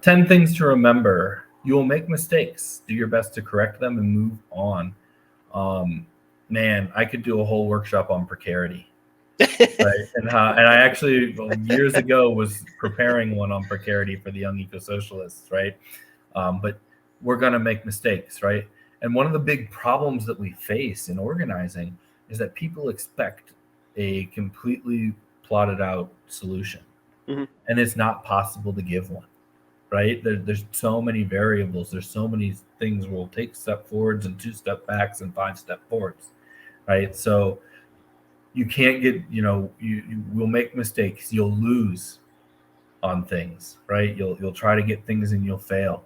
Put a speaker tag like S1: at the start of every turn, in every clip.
S1: 10 things to remember. You will make mistakes. Do your best to correct them and move on. Um, Man, I could do a whole workshop on precarity. Right. And I actually, well, years ago, was preparing one on precarity for the Young Eco-Socialists, right? But we're going to make mistakes, right? And one of the big problems that we face in organizing is that people expect a completely plotted out solution.
S2: Mhm.
S1: And it's not possible to give one, right? There's so many variables. There's so many things we'll take step forwards and 2-step backs and 5-step forwards, right? So you can't get, you will make mistakes. You'll lose on things, right? You'll try to get things and you'll fail.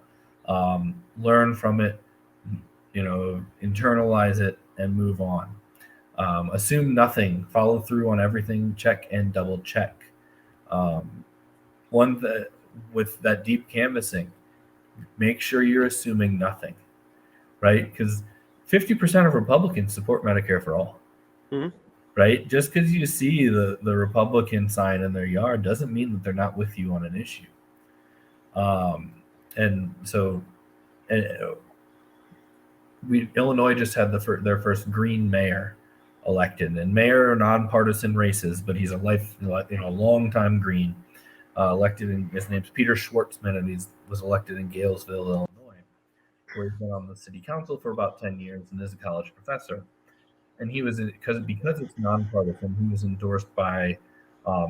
S1: Learn from it, internalize it and move on. Assume nothing. Follow through on everything. Check and double check. Um, one that with that deep canvassing, make sure you're assuming nothing, right? Because 50% of Republicans support Medicare for all.
S2: Mhm.
S1: Right? Just because you see the Republican sign in their yard doesn't mean that they're not with you on an issue. And so, uh, Illinois just had their first Green mayor elected, and mayor are nonpartisan races, but he's a long time Green. Elected in his name's Peter Schwartzman, and he was elected in Galesville, Illinois, where he's been on the city council for about 10 years and is a college professor. And he was because it's nonpartisan, he was endorsed by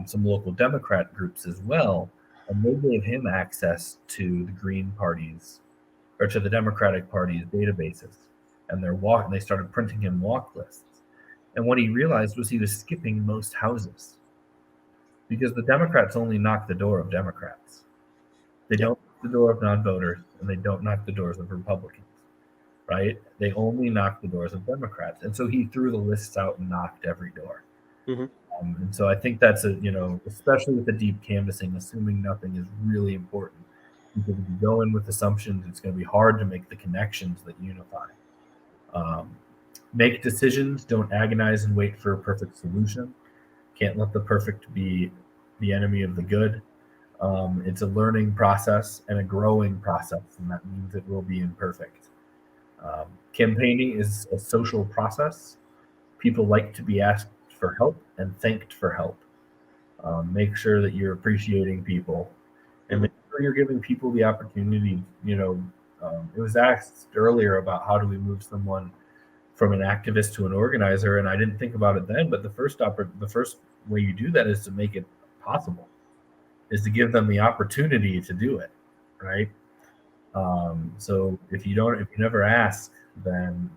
S1: some local Democrat groups as well, and they gave him access to the Green Party's or to the Democratic Party's databases, and they started printing him walk lists. And what he realized was he was skipping most houses because the Democrats only knock the door of Democrats. They don't knock the door of non-voters, and they don't knock the doors of Republicans. Right? They only knocked the doors of Democrats. And so he threw the lists out and knocked every door.
S2: Mm-hmm.
S1: And so I think that's especially with the deep canvassing, assuming nothing is really important. Because if you go in with assumptions, it's going to be hard to make the connections that unify. Make decisions, don't agonize and wait for a perfect solution. Can't let the perfect be the enemy of the good. It's a learning process and a growing process, and that means it will be imperfect. Campaigning is a social process. People like to be asked for help and thanked for help. Make sure that you're appreciating people, and make sure you're giving people the opportunity. It was asked earlier about how do we move someone from an activist to an organizer, and I didn't think about it then. But the first way you do that is to make it possible, is to give them the opportunity to do it, right? So if you never ask, then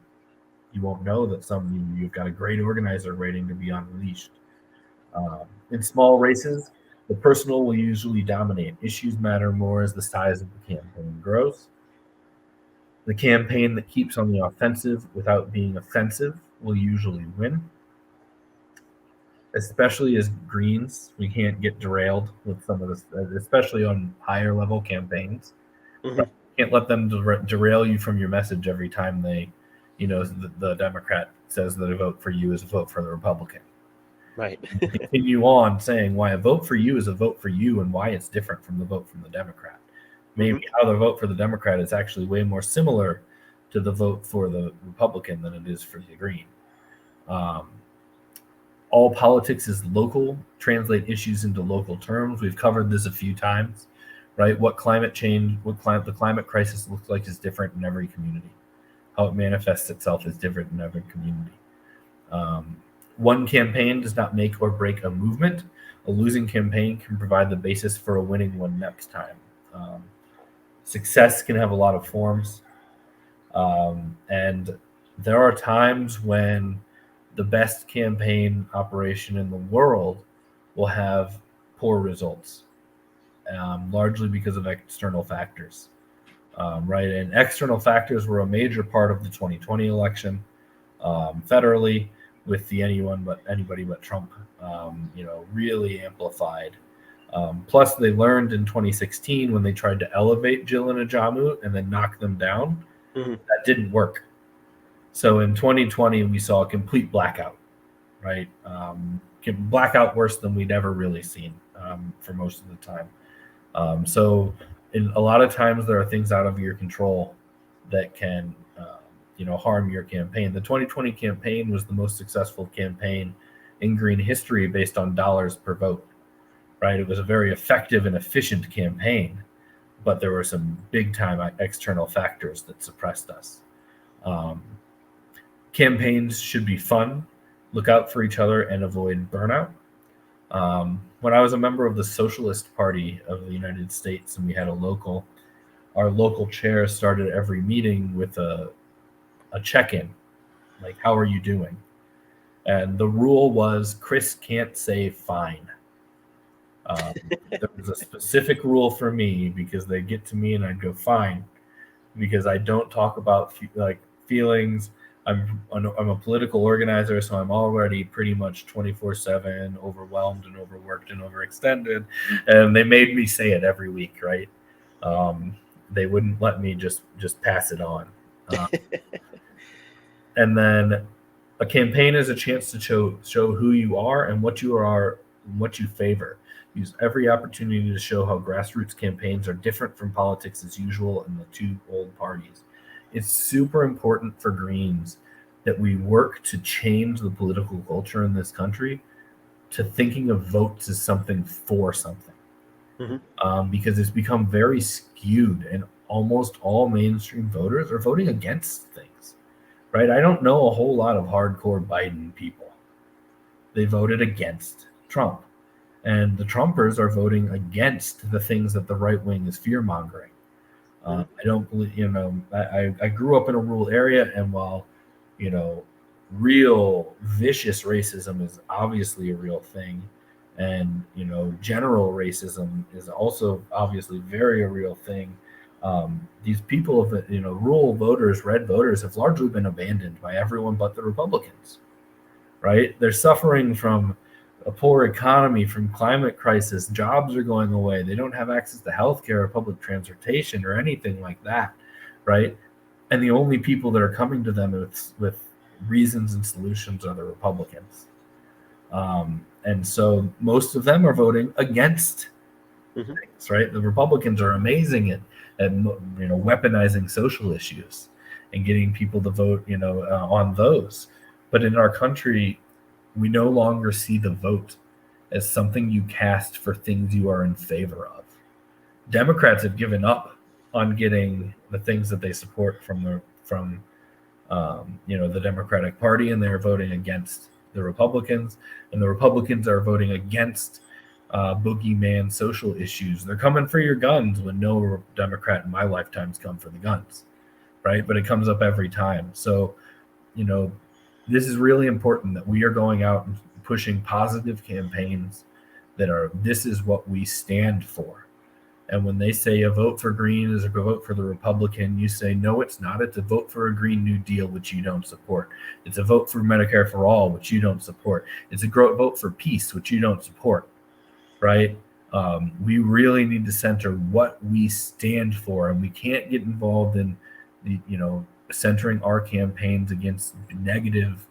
S1: you won't know that you've got a great organizer waiting to be unleashed. In small races, the personal will usually dominate. Issues matter more as the size of the campaign grows. The campaign that keeps on the offensive without being offensive will usually win. Especially as Greens, we can't get derailed with some of this, especially on higher level campaigns.
S2: Mm-hmm.
S1: Can't let them derail you from your message every time the Democrat says that a vote for you is a vote for the Republican.
S2: Right.
S1: Continue on saying why a vote for you is a vote for you and why it's different from the vote from the Democrat. Maybe how the vote for the Democrat is actually way more similar to the vote for the Republican than it is for the Green. All politics is local. Translate issues into local terms. We've covered this a few times. Right? What the climate crisis looks like is different in every community. How it manifests itself is different in every community. One campaign does not make or break a movement. A losing campaign can provide the basis for a winning one next time. Success can have a lot of forms. And there are times when the best campaign operation in the world will have poor results. Largely because of external factors, right? And external factors were a major part of the 2020 election, federally, with the anybody but Trump, really amplified. Plus, they learned in 2016 when they tried to elevate Jill and Ajamu and then knock them down, that didn't work. So in 2020, we saw a complete blackout, right? Blackout worse than we'd ever really seen for most of the time. So And a lot of times there are things out of your control that can, harm your campaign. The 2020 campaign was the most successful campaign in green history based on dollars per vote, right? It was a very effective and efficient campaign, but there were some big time external factors that suppressed us. Um, Campaigns should be fun, look out for each other, and avoid burnout. When I was a member of the Socialist Party of the United States and we had our local chair started every meeting with a check-in, like, how are you doing? And the rule was Chris can't say fine. There was a specific rule for me because they'd get to me and I'd go fine, because I don't talk about feelings. I'm a political organizer, so I'm already pretty much 24/7 overwhelmed and overworked and overextended, and they made me say it every week, right? They wouldn't let me just pass it on. And then a campaign is a chance to show who you are and what you favor. Use every opportunity to show how grassroots campaigns are different from politics as usual in the two old parties. It's super important for Greens that we work to change the political culture in this country to thinking of votes as something for something. Because it's become very skewed, and almost all mainstream voters are voting against things, right? I don't know a whole lot of hardcore Biden people. They voted against Trump. And the Trumpers are voting against the things that the right wing is fear mongering. I don't believe, I grew up in a rural area, and while, real vicious racism is obviously a real thing, and, general racism is also obviously very a real thing, these people of, rural voters, red voters, have largely been abandoned by everyone but the Republicans, right? They're suffering from a poor economy, from climate crisis. Jobs are going away. They don't have access to healthcare or public transportation or anything like that, right? And the only people that are coming to them with reasons and solutions are the Republicans. And so most of them are voting against things, right? The Republicans are amazing at weaponizing social issues and getting people to vote, on those. But in our country, we no longer see the vote as something you cast for things you are in favor of. Democrats have given up on getting the things that they support from the Democratic Party, and they're voting against the Republicans, and the Republicans are voting against boogeyman social issues. They're coming for your guns when no Democrat in my lifetime's come for the guns, right? But it comes up every time. So, this is really important that we are going out and pushing positive campaigns that are, this is what we stand for. And when they say a vote for Green is a vote for the Republican, you say, no, it's not. It's a vote for a Green New Deal, which you don't support. It's a vote for Medicare for All, which you don't support. It's a vote for peace, which you don't support, right? We really need to center what we stand for, and we can't get involved in the, centering our campaigns against negative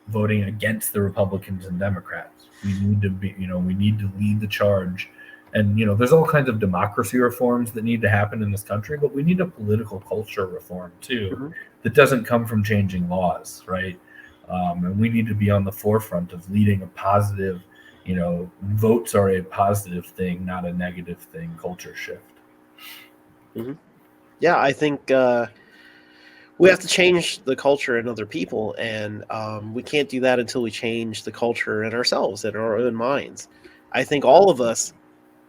S1: voting against the Republicans and Democrats. We need to be, we need to lead the charge. And, there's all kinds of democracy reforms that need to happen in this country, but we need a political culture reform too, that doesn't come from changing laws, right? And we need to be on the forefront of leading a positive, votes are a positive thing, not a negative thing, culture shift.
S2: Yeah, I think we have to change the culture in other people, and we can't do that until we change the culture in ourselves, in our own minds. I think all of us,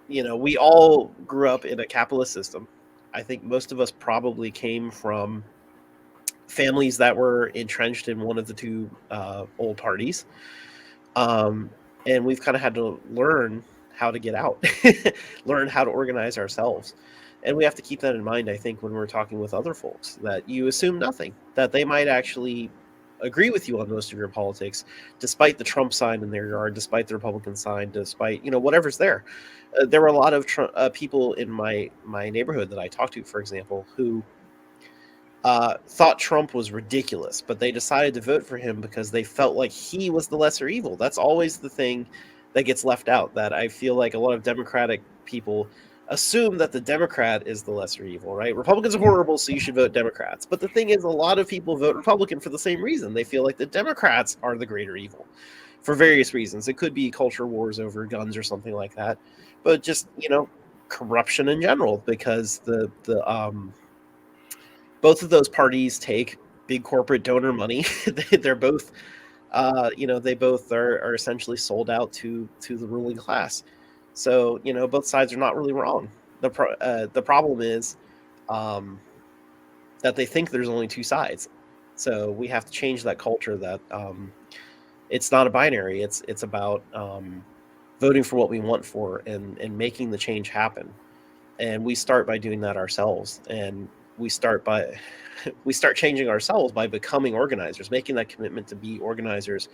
S2: we all grew up in a capitalist system. I think most of us probably came from families that were entrenched in one of the two old parties. And we've kind of had to learn how to get out, learn how to organize ourselves. And we have to keep that in mind, I think, when we're talking with other folks, that you assume nothing, that they might actually agree with you on most of your politics, despite the Trump sign in their yard, despite the Republican sign, despite, whatever's there. There were a lot of people in my neighborhood that I talked to, for example, who thought Trump was ridiculous, but they decided to vote for him because they felt like he was the lesser evil. That's always the thing that gets left out, that I feel like a lot of Democratic people assume that the Democrat is the lesser evil, right? Republicans are horrible, so you should vote Democrats. But the thing is, a lot of people vote Republican for the same reason. They feel like the Democrats are the greater evil for various reasons. It could be culture wars over guns or something like that, but just, corruption in general, because the both of those parties take big corporate donor money. They're both, they both are essentially sold out to the ruling class. So both sides are not really wrong. The problem is that they think there's only two sides. So we have to change that culture that it's not a binary. It's about voting for what we want for and making the change happen. And we start by doing that ourselves. And we start changing ourselves by becoming organizers, making that commitment to be organizers,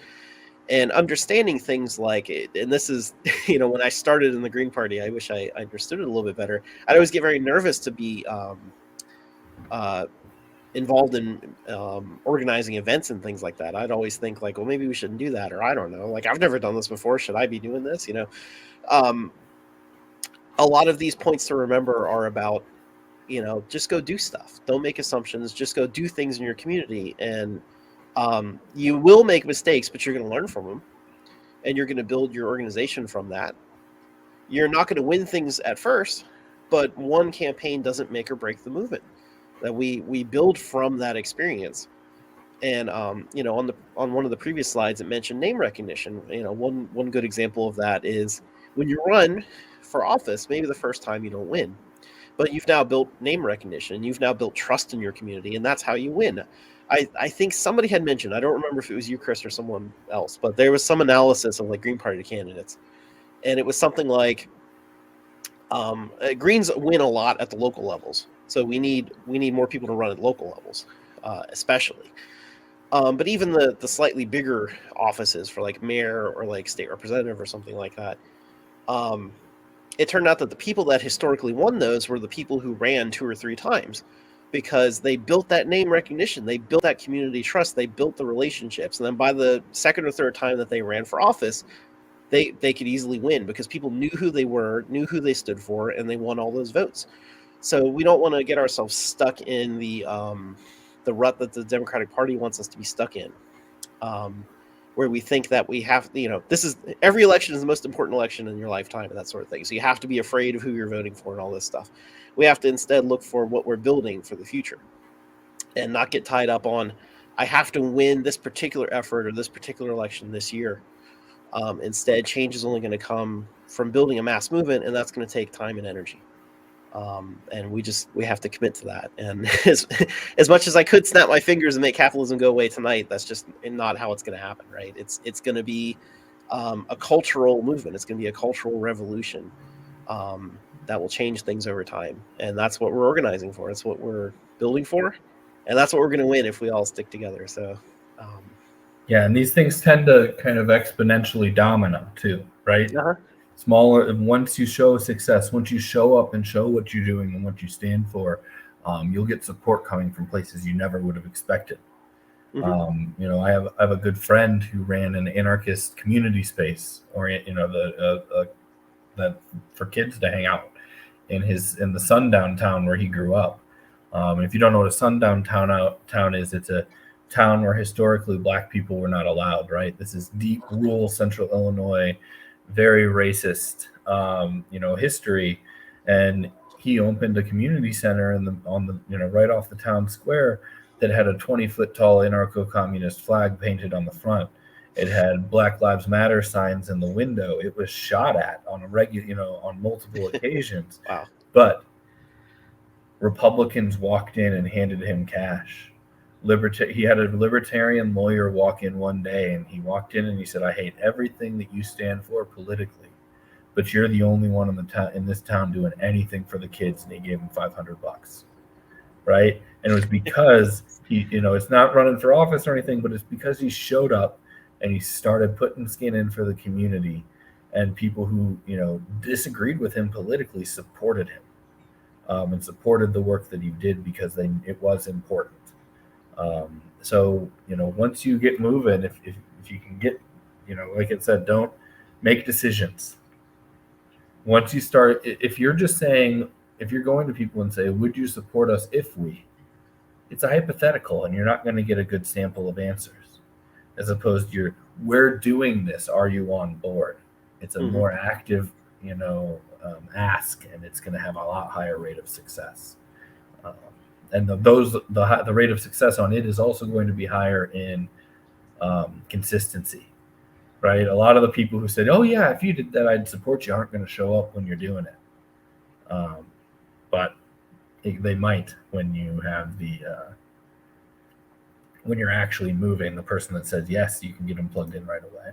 S2: and understanding things like it. And this is, when I started in the Green Party, I wish I understood it a little bit better. I'd always get very nervous to be involved in organizing events and things like that. I'd always think like, well, maybe we shouldn't do that, or I don't know. Like, I've never done this before. Should I be doing this? A lot of these points to remember are about, just go do stuff. Don't make assumptions. Just go do things in your community. And you will make mistakes, but you're going to learn from them. And you're going to build your organization from that. You're not going to win things at first, but one campaign doesn't make or break the movement. That we build from that experience. And on one of the previous slides, it mentioned name recognition. One good example of that is when you run for office, maybe the first time you don't win, but you've now built name recognition. You've now built trust in your community, and that's how you win. I think somebody had mentioned, I don't remember if it was you, Chris, or someone else, but there was some analysis of like Green Party candidates, and it was something like Greens win a lot at the local levels, so we need more people to run at local levels, especially. But even the slightly bigger offices for like mayor or like state representative or something like that, it turned out that the people that historically won those were the people who ran 2 or 3 times, because they built that name recognition, they built that community trust, they built the relationships, and then by the second or third time that they ran for office, they could easily win because people knew who they were, knew who they stood for, and they won all those votes. So we don't want to get ourselves stuck in the rut that the Democratic Party wants us to be stuck in, where we think that we have, this is, every election is the most important election in your lifetime and that sort of thing. So you have to be afraid of who you're voting for and all this stuff. We have to instead look for what we're building for the future and not get tied up on, I have to win this particular effort or this particular election this year. Instead, change is only going to come from building a mass movement, and that's going to take time and energy. And we have to commit to that. And as much as I could snap my fingers and make capitalism go away tonight, that's just not how it's going to happen, right? It's going to be a cultural movement. It's going to be a cultural revolution that will change things over time. And that's what we're organizing for. It's what we're building for. And that's what we're going to win if we all stick together. So,
S1: yeah, and these things tend to kind of exponentially domino too, right?
S2: uh-huh.
S1: Smaller, once you show success, once you show up and show what you're doing and what you stand for, you'll get support coming from places you never would have expected.
S2: Mm-hmm.
S1: I have a good friend who ran an anarchist community space, or that for kids to hang out in the sundown town where he grew up. If you don't know what a sundown town is, it's a town where historically Black people were not allowed. Right, this is deep rural central Illinois, very racist, history, and he opened a community center right off the town square that had a 20-foot tall anarcho-communist flag painted on the front. It had Black Lives Matter signs in the window. It was shot at on on multiple occasions.
S2: Wow.
S1: But Republicans walked in and handed him cash. He had a libertarian lawyer walk in one day, and he walked in and he said, "I hate everything that you stand for politically, but you're the only one in this town doing anything for the kids." And he gave him $500, right? And it was because he, it's not running for office or anything, but it's because he showed up and he started putting skin in for the community, and people who disagreed with him politically supported him, and supported the work that he did because it was important. So once you get moving, if you can get, like it said, don't make decisions. Once you start, if you're just saying, if you're going to people and say, would you support us if we, it's a hypothetical and you're not going to get a good sample of answers. As opposed to we're doing this, are you on board? It's a more active, ask, and it's going to have a lot higher rate of success. And the rate of success on it is also going to be higher in consistency, right? A lot of the people who said, "Oh yeah, if you did that, I'd support you," aren't going to show up when you're doing it. But they might when you have when you're actually moving. The person that says yes, you can get them plugged in right away.